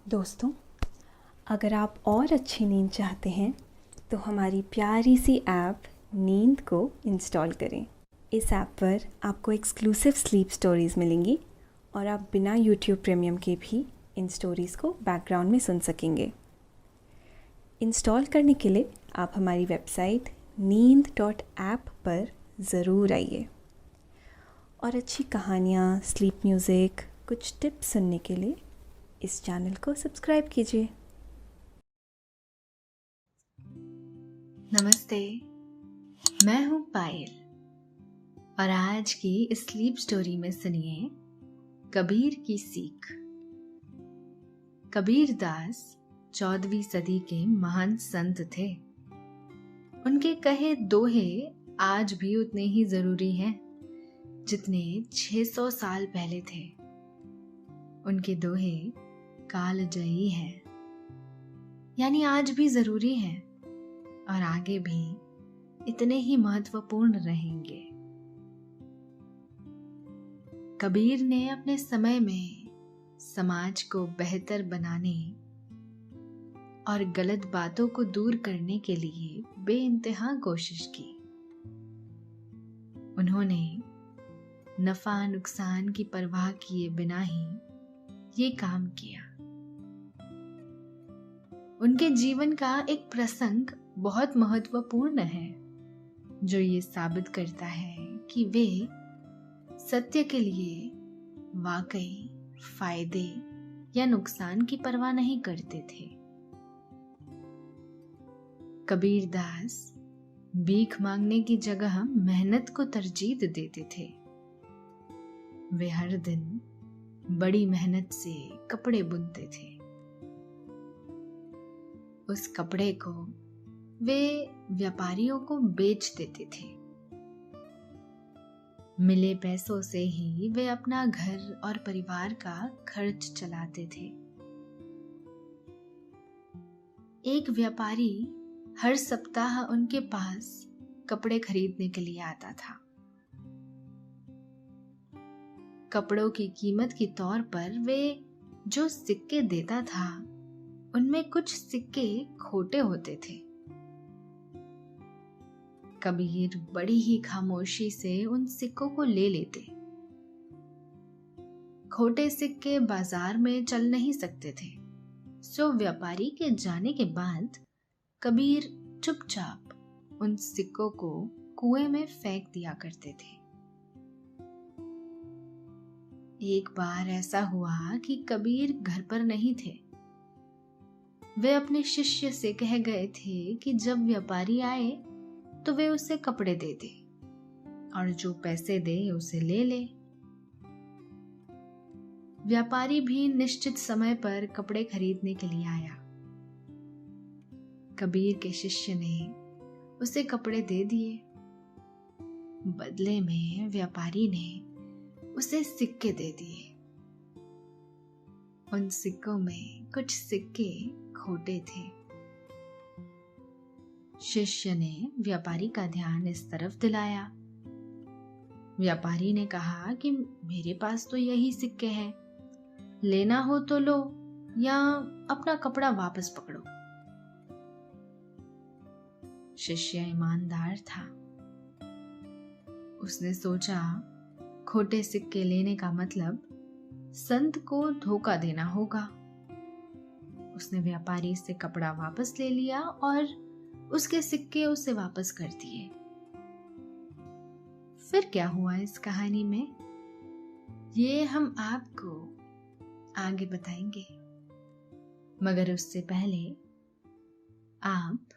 दोस्तों, अगर आप और अच्छी नींद चाहते हैं तो हमारी प्यारी सी ऐप नींद को इंस्टॉल करें। इस ऐप पर आपको एक्सक्लूसिव स्लीप स्टोरीज़ मिलेंगी और आप बिना यूट्यूब प्रीमियम के भी इन स्टोरीज़ को बैकग्राउंड में सुन सकेंगे। इंस्टॉल करने के लिए आप हमारी वेबसाइट neend.app पर ज़रूर आइए और अच्छी कहानियाँ, स्लीप म्यूज़िक, कुछ टिप्स सुनने के लिए इस चैनल को सब्सक्राइब कीजिए। नमस्ते, मैं हूँ पायल और आज की इस स्लीप स्टोरी में सुनिए कबीर की सीख। कबीर दास 14वीं सदी के महान संत थे। उनके कहे दोहे आज भी उतने ही जरूरी हैं जितने 600 साल पहले थे। उनके दोहे कालजयी हैं, यानी आज भी जरूरी हैं और आगे भी इतने ही महत्वपूर्ण रहेंगे। कबीर ने अपने समय में समाज को बेहतर बनाने और गलत बातों को दूर करने के लिए बेइंतहा कोशिश की। उन्होंने नफा नुकसान की परवाह किए बिना ही ये काम किया। उनके जीवन का एक प्रसंग बहुत महत्वपूर्ण है जो ये साबित करता है कि वे सत्य के लिए वाकई फायदे या नुकसान की परवाह नहीं करते थे। कबीर दास भीख मांगने की जगह मेहनत को तरजीह देते थे। वे हर दिन बड़ी मेहनत से कपड़े बुनते थे। उस कपड़े को वे व्यापारियों को बेच देते थे। मिले पैसों से ही वे अपना घर और परिवार का खर्च चलाते थे। एक व्यापारी हर सप्ताह उनके पास कपड़े खरीदने के लिए आता था। कपड़ों की कीमत के तौर पर वे जो सिक्के देता था उनमें कुछ सिक्के खोटे होते थे। कबीर बड़ी ही खामोशी से उन सिक्कों को ले लेते। खोटे सिक्के बाजार में चल नहीं सकते थे, सो व्यापारी के जाने के बाद कबीर चुपचाप उन सिक्कों को कुएं में फेंक दिया करते थे। एक बार ऐसा हुआ कि कबीर घर पर नहीं थे। वे अपने शिष्य से कह गए थे कि जब व्यापारी आए तो वे उसे कपड़े दे दे और जो पैसे दे उसे ले ले। व्यापारी भी निश्चित समय पर कपड़े खरीदने के लिए आया। कबीर के शिष्य ने उसे कपड़े दे दिए। बदले में व्यापारी ने उसे सिक्के दे दिए। उन सिक्कों में कुछ सिक्के खोटे थे। शिष्य ने व्यापारी का ध्यान इस तरफ दिलाया। व्यापारी ने कहा कि मेरे पास तो यही सिक्के हैं, लेना हो तो लो या अपना कपड़ा वापस पकड़ो। शिष्य ईमानदार था। उसने सोचा खोटे सिक्के लेने का मतलब संत को धोखा देना होगा। उसने व्यापारी से कपड़ा वापस ले लिया और उसके सिक्के उसे वापस कर दिए। फिर क्या हुआ इस कहानी में, ये हम आपको आगे बताएंगे, मगर उससे पहले आप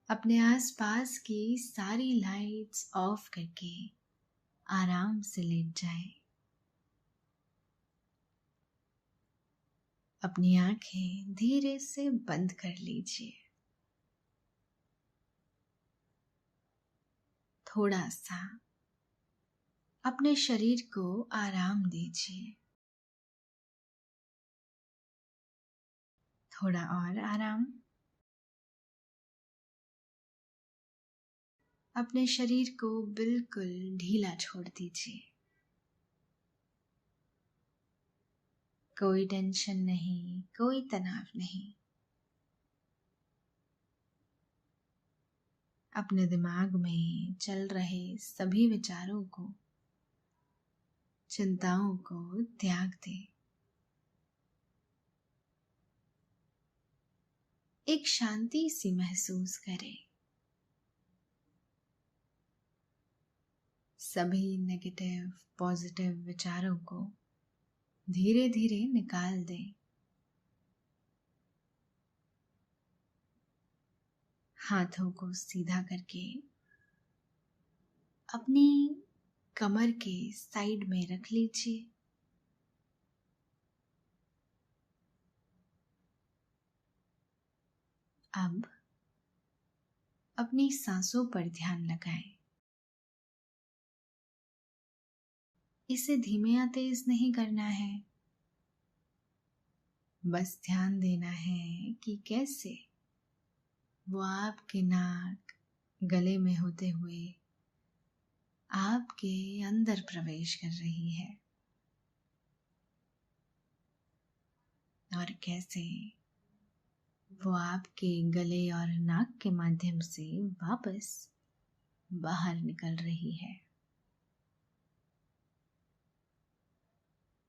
अपने आसपास की सारी लाइट्स ऑफ करके आराम से लेट जाएं। अपनी आंखें धीरे से बंद कर लीजिए। थोड़ा सा अपने शरीर को आराम दीजिए। थोड़ा और आराम। अपने शरीर को बिल्कुल ढीला छोड़ दीजिए। कोई टेंशन नहीं, कोई तनाव नहीं। अपने दिमाग में चल रहे सभी विचारों को, चिंताओं को त्याग दे। एक शांति सी महसूस करे। सभी नेगेटिव पॉजिटिव विचारों को धीरे धीरे निकाल दे। हाथों को सीधा करके अपनी कमर के साइड में रख लीजिए। अब अपनी सांसों पर ध्यान लगाएं। इसे धीमे या तेज नहीं करना है, बस ध्यान देना है कि कैसे वो आपके नाक गले में होते हुए आपके अंदर प्रवेश कर रही है और कैसे वो आपके गले और नाक के माध्यम से वापस बाहर निकल रही है।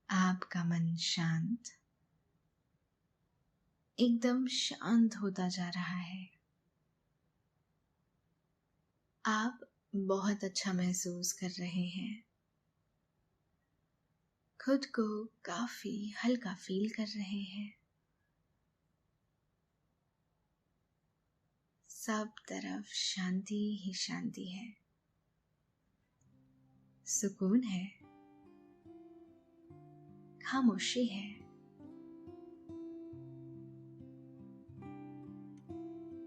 आपका मन शांत, एकदम शांत होता जा रहा है। आप बहुत अच्छा महसूस कर रहे हैं। खुद को काफी हल्का फील कर रहे हैं। सब तरफ शांति ही शांति है, सुकून है, खामोशी है।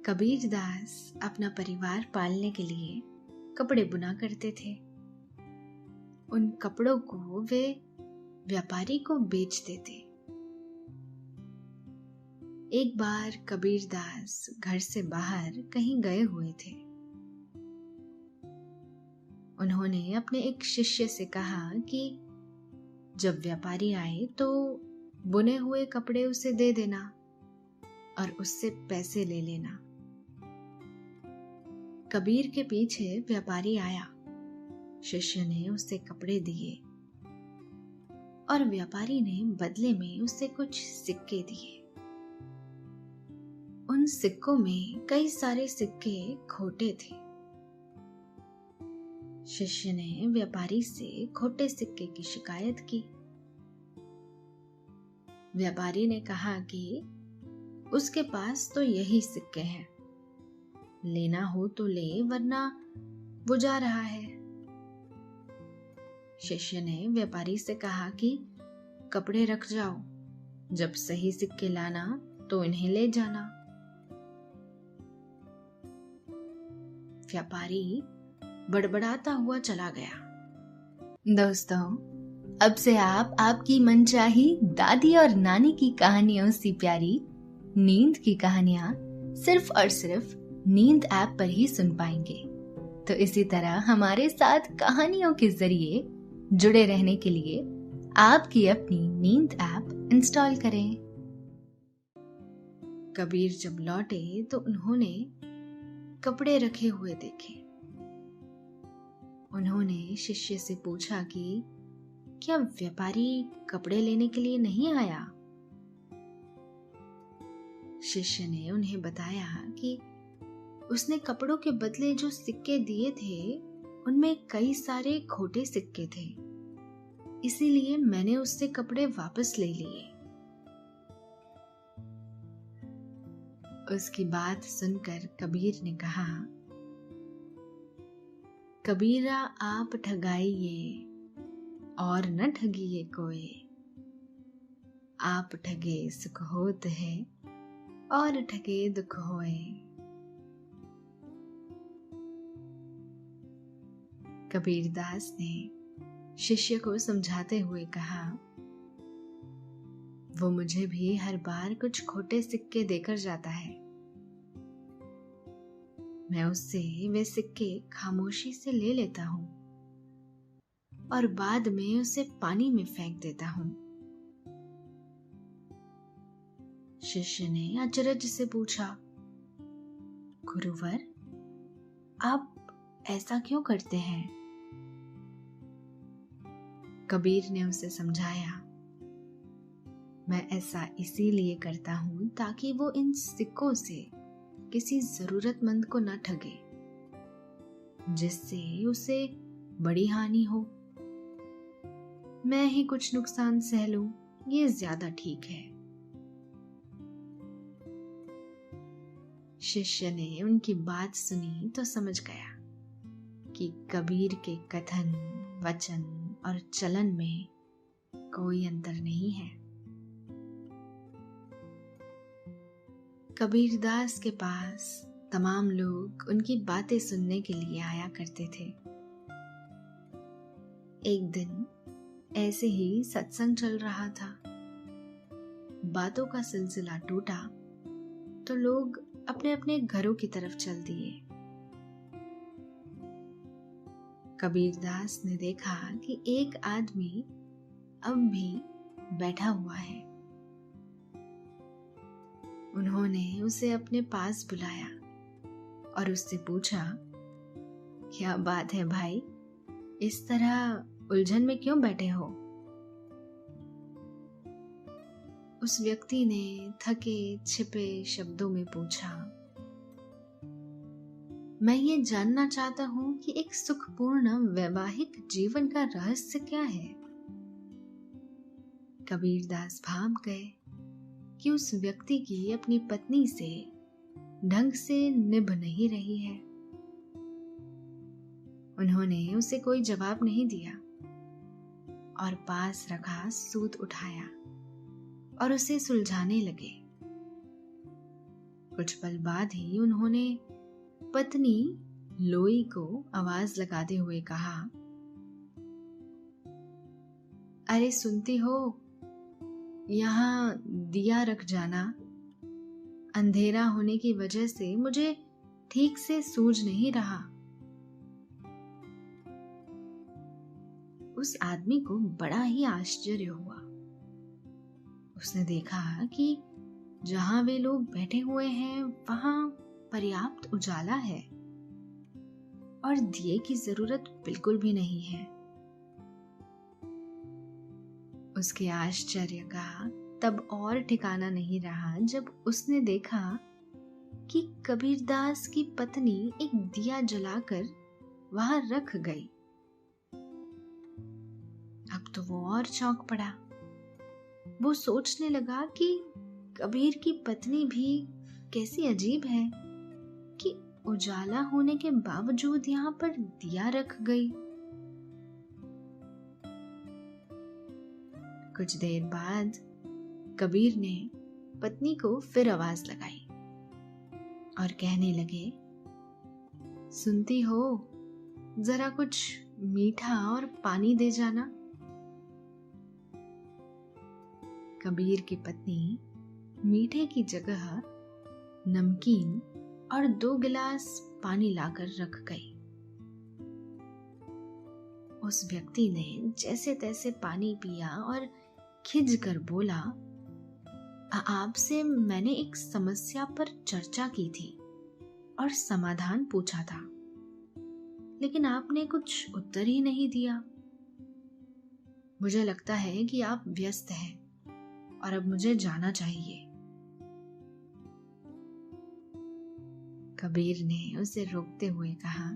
कबीरदास अपना परिवार पालने के लिए कपड़े बुना करते थे। उन कपड़ों को वे व्यापारी को बेच देते। एक बार कबीरदास घर से बाहर कहीं गए हुए थे। उन्होंने अपने एक शिष्य से कहा कि जब व्यापारी आए तो बुने हुए कपड़े उसे दे देना और उससे पैसे ले लेना। कबीर के पीछे व्यापारी आया। शिष्य ने उसे कपड़े दिए और व्यापारी ने बदले में उसे कुछ सिक्के दिए। उन सिक्कों में कई सारे सिक्के खोटे थे। शिष्य ने व्यापारी से खोटे सिक्के की शिकायत की। व्यापारी ने कहा कि उसके पास तो यही सिक्के हैं, लेना हो तो ले, वरना वो जा रहा है। शिष्य ने व्यापारी से कहा कि कपड़े रख जाओ, जब सही सिक्के लाना तो इन्हें ले जाना। व्यापारी बड़बड़ाता हुआ चला गया। दोस्तों, अब से आप आपकी मनचाही दादी और नानी की कहानियों सी प्यारी नींद की कहानियां सिर्फ और सिर्फ नींद ऐप पर ही सुन पाएंगे। तो इसी तरह हमारे साथ कहानियों के जरिए जुड़े रहने के लिए आपकी अपनी नींद ऐप इंस्टॉल करें। कबीर जब लौटे तो उन्होंने कपड़े रखे हुए देखे। उन्होंने शिष्य से पूछा कि क्या व्यापारी कपड़े लेने के लिए नहीं आया? शिष्य ने उन्हें बताया कि उसने कपड़ों के बदले जो सिक्के दिए थे उनमें कई सारे खोटे सिक्के थे, इसीलिए मैंने उससे कपड़े वापस ले लिए। उसकी बात सुनकर कबीर ने कहा, कबीरा आप ठगाइए और न ठगिए कोई। आप ठगे सुख होत है और ठगे दुख होए। कबीरदास ने शिष्य को समझाते हुए कहा, वो मुझे भी हर बार कुछ खोटे सिक्के देकर जाता है। मैं उससे वे सिक्के खामोशी से ले लेता हूं और बाद में उसे पानी में फेंक देता हूं। शिष्य ने अचरज से पूछा, गुरुवर, आप ऐसा क्यों करते हैं? कबीर ने उसे समझाया, मैं ऐसा इसीलिए करता हूं ताकि वो इन सिक्कों से किसी जरूरतमंद को न ठगे, जिससे उसे बड़ी हानि हो। मैं ही कुछ नुकसान सह लूं, ये ज्यादा ठीक है। शिष्य ने उनकी बात सुनी तो समझ गया कि कबीर के कथन, वचन और चलन में कोई अंतर नहीं है। कबीरदास के पास तमाम लोग उनकी बातें सुनने के लिए आया करते थे। एक दिन ऐसे ही सत्संग चल रहा था। बातों का सिलसिला टूटा तो लोग अपने अपने घरों की तरफ चल दिए। कबीरदास ने देखा कि एक आदमी अब भी बैठा हुआ है। उन्होंने उसे अपने पास बुलाया और उससे पूछा, क्या बात है भाई, इस तरह उलझन में क्यों बैठे हो? उस व्यक्ति ने थके छिपे शब्दों में पूछा, मैं ये जानना चाहता हूं कि एक सुखपूर्ण वैवाहिक जीवन का रहस्य क्या है। कबीरदास भाप गए कि उस व्यक्ति की अपनी पत्नी से ढंग से निभ नहीं रही है। उन्होंने उसे कोई जवाब नहीं दिया और पास रखा सूत उठाया और उसे सुलझाने लगे। कुछ पल बाद ही उन्होंने पत्नी लोई को आवाज लगाते हुए कहा, अरे सुनती हो, यहाँ दिया रख जाना। अंधेरा होने की वजह से मुझे ठीक से सूझ नहीं रहा। उस आदमी को बड़ा ही आश्चर्य हुआ। उसने देखा कि जहां वे लोग बैठे हुए हैं वहां पर्याप्त उजाला है और दिए की जरूरत बिल्कुल भी नहीं है। उसके आश्चर्य का तब और ठिकाना नहीं रहा जब उसने देखा कि कबीरदास की पत्नी एक दिया जलाकर वहां रख गई। अब तो वो और चौंक पड़ा। वो सोचने लगा कि कबीर की पत्नी भी कैसी अजीब है कि उजाला होने के बावजूद यहाँ पर दिया रख गई। कुछ देर बाद कबीर ने पत्नी को फिर आवाज लगाई और कहने लगे, सुनती हो, जरा कुछ मीठा और पानी दे जाना। कबीर की पत्नी मीठे की जगह नमकीन और 2 गिलास पानी लाकर रख गई। उस व्यक्ति ने जैसे तैसे पानी पिया और खिज कर बोला, आपसे मैंने एक समस्या पर चर्चा की थी और समाधान पूछा था, लेकिन आपने कुछ उत्तर ही नहीं दिया। मुझे लगता है कि आप व्यस्त हैं और अब मुझे जाना चाहिए। कबीर ने उसे रोकते हुए कहा,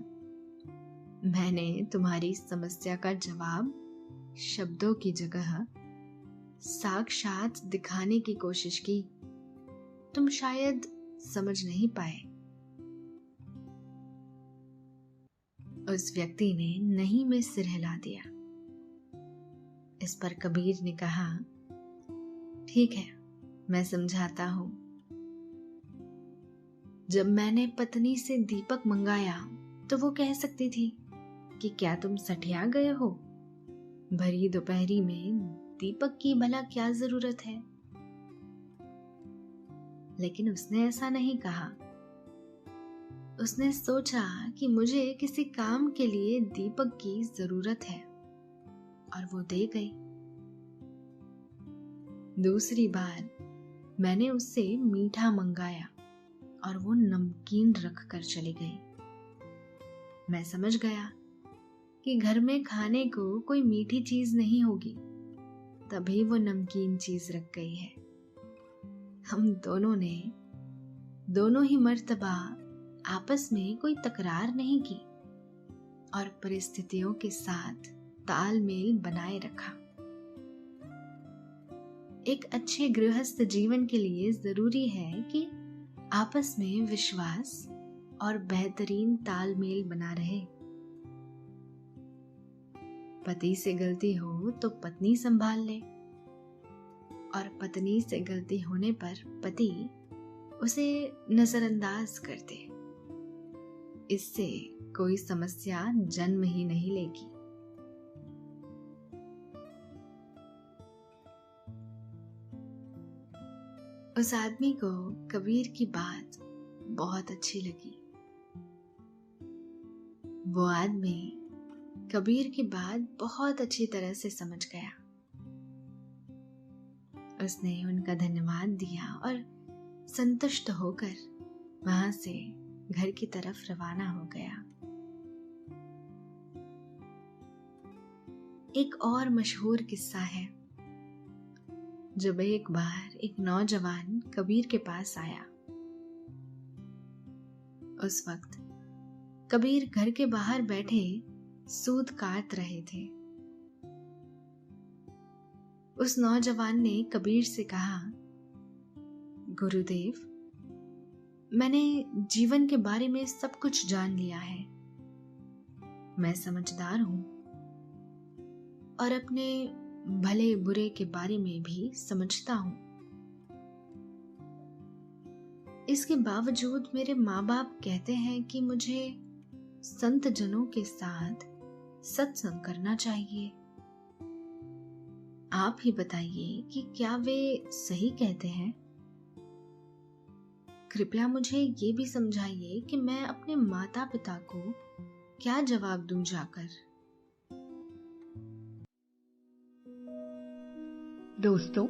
मैंने तुम्हारी समस्या का जवाब शब्दों की जगह साक्षात दिखाने की कोशिश की। तुम शायद समझ नहीं पाए। उस व्यक्ति ने नहीं में सिर हिला दिया। इस पर कबीर ने कहा, ठीक है, मैं समझाता हूं। जब मैंने पत्नी से दीपक मंगाया तो वो कह सकती थी कि क्या तुम सठिया गए हो, भरी दोपहरी में दीपक की भला क्या जरूरत है। लेकिन उसने ऐसा नहीं कहा। उसने सोचा कि मुझे किसी काम के लिए दीपक की जरूरत है और वो दे गई। दूसरी बार मैंने उससे मीठा मंगाया और वो नमकीन रख कर चली गई। मैं समझ गया कि घर में खाने को कोई मीठी चीज नहीं होगी, तभी वो नमकीन चीज रख गई है। हम दोनों ने दोनों ही मर्तबा आपस में कोई तकरार नहीं की और परिस्थितियों के साथ तालमेल बनाए रखा। एक अच्छे गृहस्थ जीवन के लिए जरूरी है कि आपस में विश्वास और बेहतरीन तालमेल बना रहे। पति से गलती हो तो पत्नी संभाल ले और पत्नी से गलती होने पर पति उसे नजरअंदाज कर दे। इससे कोई समस्या जन्म ही नहीं लेगी। उस आदमी को कबीर की बात बहुत अच्छी लगी। वो आदमी कबीर की बात बहुत अच्छी तरह से समझ गया। उसने उनका धन्यवाद दिया और संतुष्ट होकर वहां से घर की तरफ रवाना हो गया। एक और मशहूर किस्सा है। जब एक बार एक नौजवान कबीर के पास आया, उस वक्त कबीर घर के बाहर बैठे सूत काट रहे थे। उस नौजवान ने कबीर से कहा, गुरुदेव, मैंने जीवन के बारे में सब कुछ जान लिया है। मैं समझदार हूं और अपने भले बुरे के बारे में भी समझता हूं। इसके बावजूद मेरे माँ बाप कहते हैं कि मुझे संत जनों के साथ सत्संग करना चाहिए। आप ही बताइए कि क्या वे सही कहते हैं? कृपया मुझे ये भी समझाइए कि मैं अपने माता पिता को क्या जवाब दूं जाकर। दोस्तों,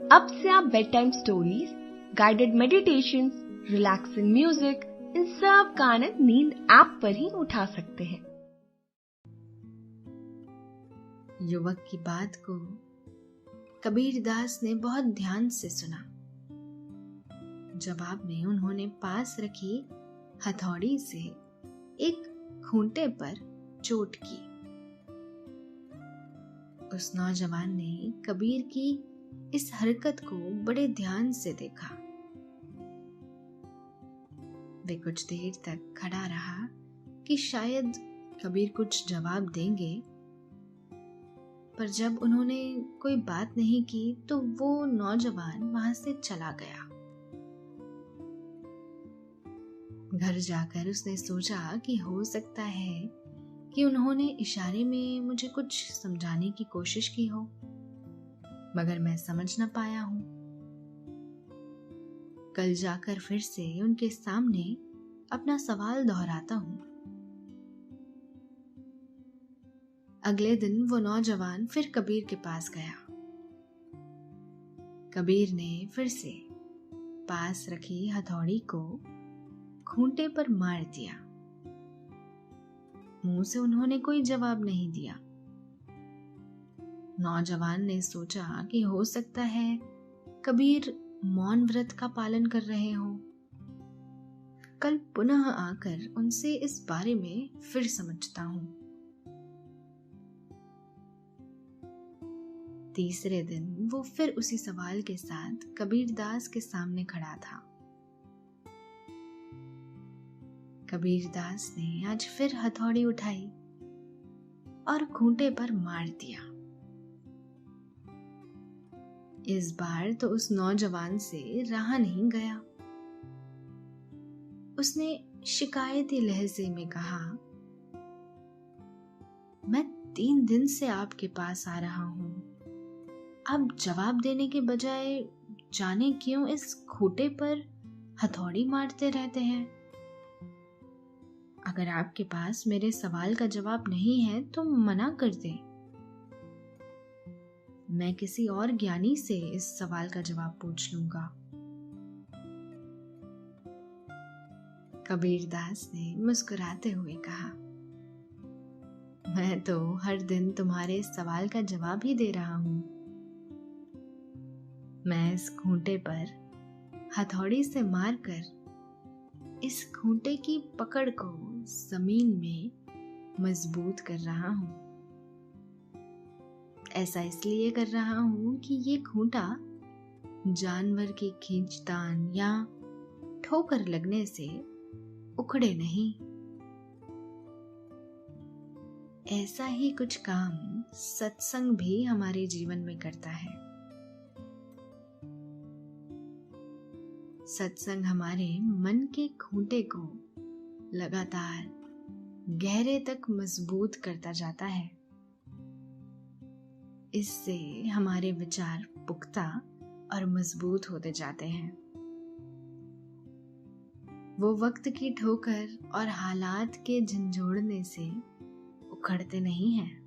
अब से आप bed time stories, guided meditations, relaxing music, इन सब का आनंद नींद ऐप पर ही उठा सकते हैं। युवक की बात को कबीरदास ने बहुत ध्यान से सुना। जवाब में उन्होंने पास रखी हथौड़ी से एक खूंटे पर चोट की। उस नौजवान ने कबीर की इस हरकत को बड़े ध्यान से देखा। वे कुछ देर तक खड़ा रहा कि शायद कबीर कुछ जवाब देंगे, पर जब उन्होंने कोई बात नहीं की तो वो नौजवान वहां से चला गया। घर जाकर उसने सोचा कि हो सकता है कि उन्होंने इशारे में मुझे कुछ समझाने की कोशिश की हो, मगर मैं समझ न पाया हूं। कल जाकर फिर से उनके सामने अपना सवाल दोहराता हूं। अगले दिन वो नौजवान फिर कबीर के पास गया। कबीर ने फिर से पास रखी हथौड़ी को खूंटे पर मार दिया। मुंह से उन्होंने कोई जवाब नहीं दिया। नौजवान ने सोचा कि हो सकता है कबीर मौन व्रत का पालन कर रहे हो। कल पुनः आकर उनसे इस बारे में फिर समझता हूं। तीसरे दिन वो फिर उसी सवाल के साथ कबीरदास के सामने खड़ा था। कबीरदास ने आज फिर हथौड़ी उठाई और खूंटे पर मार दिया। इस बार तो उस नौजवान से रहा नहीं गया। उसने शिकायती लहजे में कहा, मैं 3 दिन से आपके पास आ रहा हूं, आप जवाब देने के बजाय जाने क्यों इस खूंटे पर हथौड़ी मारते रहते हैं। अगर आपके पास मेरे सवाल का जवाब नहीं है तो मना कर दें। मैं किसी और ज्ञानी से इस सवाल का जवाब पूछ लूंगा। कबीरदास ने मुस्कुराते हुए कहा, मैं तो हर दिन तुम्हारे इस सवाल का जवाब ही दे रहा हूं। मैं इस खूंटे पर हथौड़ी से मारकर इस खूंटे की पकड़ को जमीन में मजबूत कर रहा हूं। ऐसा इसलिए कर रहा हूं कि ये खूंटा जानवर की खींचतान या ठोकर लगने से उखड़े नहीं। ऐसा ही कुछ काम सत्संग भी हमारे जीवन में करता है। सत्संग हमारे मन के खूंटे को लगातार गहरे तक मजबूत करता जाता है। इससे हमारे विचार पुख्ता और मजबूत होते जाते हैं। वो वक्त की ठोकर और हालात के झंझोड़ने से उखड़ते नहीं हैं।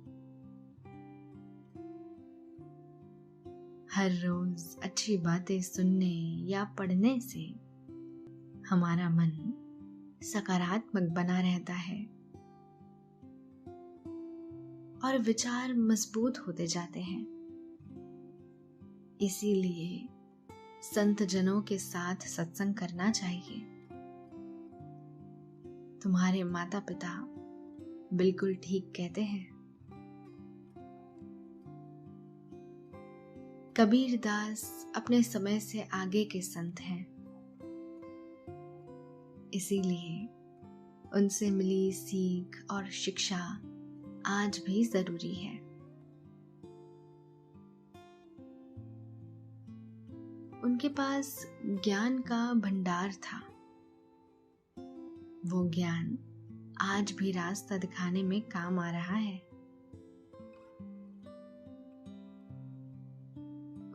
हर रोज अच्छी बातें सुनने या पढ़ने से हमारा मन सकारात्मक बना रहता है और विचार मजबूत होते जाते हैं। इसीलिए संत जनों के साथ सत्संग करना चाहिए। तुम्हारे माता पिता बिल्कुल ठीक कहते हैं। कबीरदास अपने समय से आगे के संत हैं। इसीलिए उनसे मिली सीख और शिक्षा आज भी जरूरी है। उनके पास ज्ञान का भंडार था। वो ज्ञान आज भी रास्ता दिखाने में काम आ रहा है।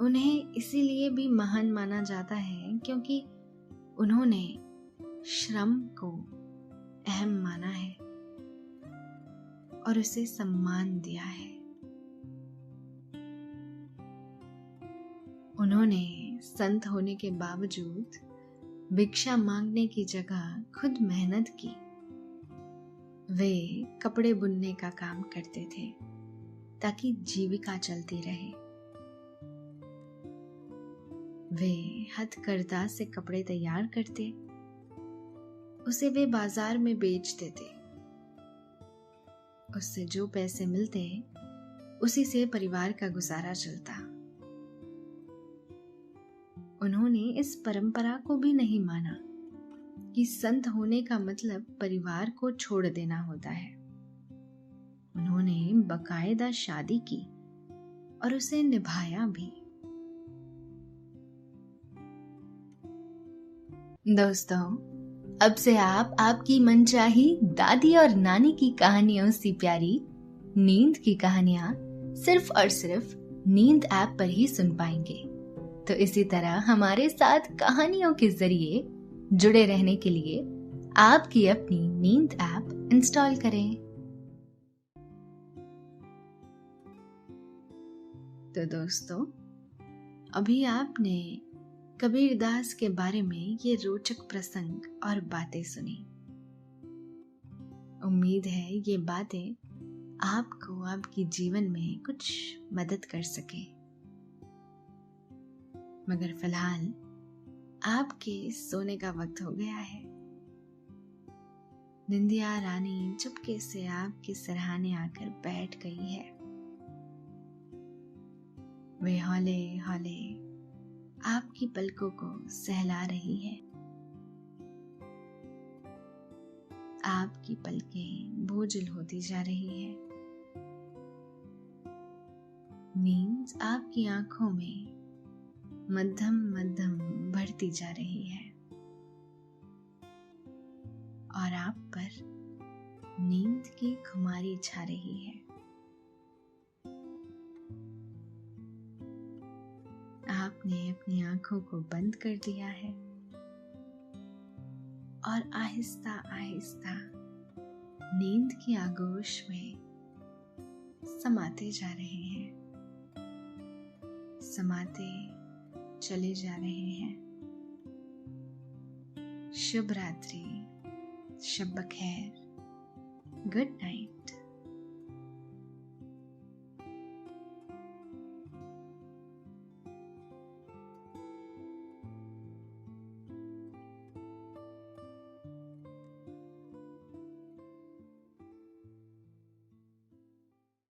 उन्हें इसीलिए भी महान माना जाता है क्योंकि उन्होंने श्रम को अहम माना है और उसे सम्मान दिया है। उन्होंने संत होने के बावजूद भिक्षा मांगने की जगह खुद मेहनत की। वे कपड़े बुनने का काम करते थे ताकि जीविका चलती रहे। वे हथकरघा से कपड़े तैयार करते, उसे वे बाजार में बेच देते। उससे जो पैसे मिलते उसी से परिवार का गुजारा चलता। उन्होंने इस परंपरा को भी नहीं माना कि संत होने का मतलब परिवार को छोड़ देना होता है। उन्होंने बाकायदा शादी की और उसे निभाया भी। दोस्तों, अब से आप आपकी मनचाही दादी और नानी की कहानियों से प्यारी नींद की कहानियां सिर्फ और सिर्फ नींद ऐप पर ही सुन पाएंगे। तो इसी तरह हमारे साथ कहानियों के जरिए जुड़े रहने के लिए आपकी अपनी नींद ऐप इंस्टॉल करें। तो दोस्तों, अभी आपने कबीरदास के बारे में ये रोचक प्रसंग और बातें सुनी। उम्मीद है ये बातें आपको आपके जीवन में कुछ मदद कर सके। मगर फिलहाल आपके सोने का वक्त हो गया है। निंदिया रानी चुपके से आपके सिरहाने आकर बैठ गई है। वे हौले हौले आपकी पलकों को सहला रही है। आपकी पलकें बोझिल होती जा रही है। नींद आपकी आंखों में मध्यम मध्यम बढ़ती जा रही है और आप पर नींद की खुमारी छा रही है। आपने अपनी आंखों को बंद कर दिया है और आहिस्ता आहिस्ता नींद की आगोश में समाते जा रहे हैं। समाते चले जा रहे हैं। शुभ रात्रि, शब बखैर, गुड नाइट।